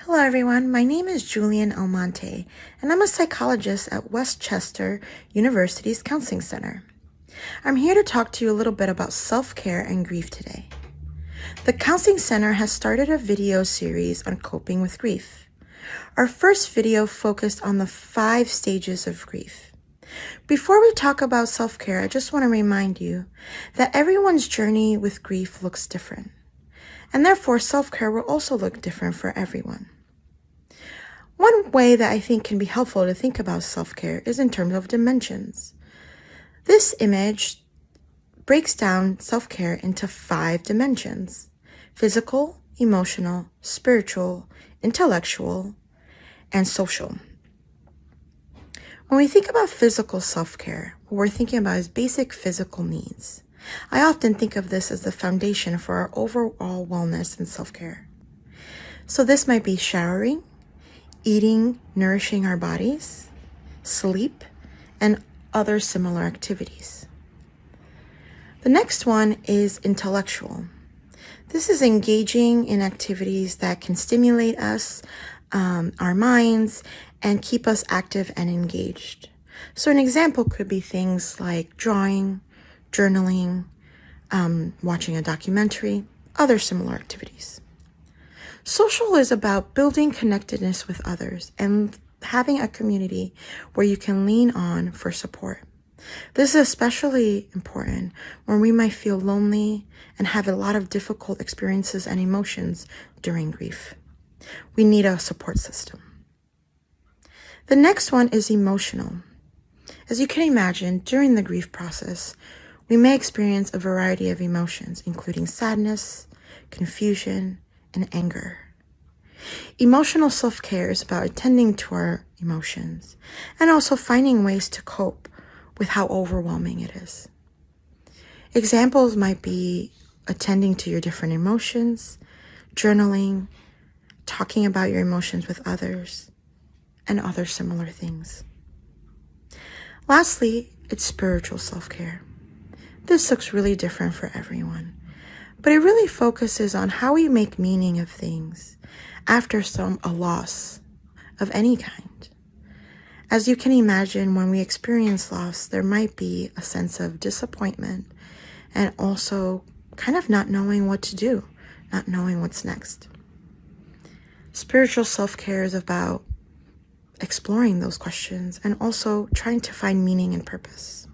Hello everyone, my name is Julian Almonte, and I'm a psychologist at Westchester University's Counseling Center. I'm here to talk to you a little bit about self-care and grief today. The Counseling Center has started a video series on coping with grief. Our first video focused on the 5 stages of grief. Before we talk about self-care, I just want to remind you that everyone's journey with grief looks different, and therefore self-care will also look different for everyone. One way that I think can be helpful to think about self-care is in terms of dimensions. This image breaks down self-care into 5 dimensions: physical, emotional, spiritual, intellectual, and social. When we think about physical self-care, what we're thinking about is basic physical needs. I often think of this as the foundation for our overall wellness and self-care. So this might be showering, eating, nourishing our bodies, sleep, and other similar activities. The next one is intellectual. This is engaging in activities that can stimulate us, our minds, and keep us active and engaged. So an example could be things like drawing, journaling, watching a documentary, other similar activities. Social is about building connectedness with others and having a community where you can lean on for support. This is especially important when we might feel lonely and have a lot of difficult experiences and emotions during grief. We need a support system. The next one is emotional. As you can imagine, during the grief process, we may experience a variety of emotions, including sadness, confusion, and anger. Emotional self-care is about attending to our emotions and also finding ways to cope with how overwhelming it is. Examples might be attending to your different emotions, journaling, talking about your emotions with others, and other similar things. Lastly, it's spiritual self-care. This looks really different for everyone, but it really focuses on how we make meaning of things after a loss of any kind. As you can imagine, when we experience loss, there might be a sense of disappointment and also kind of not knowing what to do, not knowing what's next. Spiritual self-care is about exploring those questions and also trying to find meaning and purpose.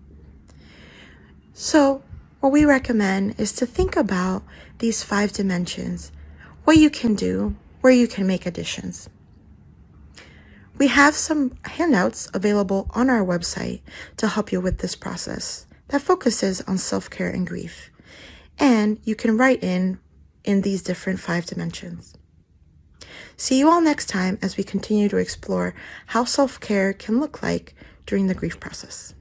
So what we recommend is to think about these 5 dimensions, what you can do, where you can make additions. We have some handouts available on our website to help you with this process that focuses on self-care and grief. And you can write in these different 5 dimensions. See you all next time as we continue to explore how self-care can look like during the grief process.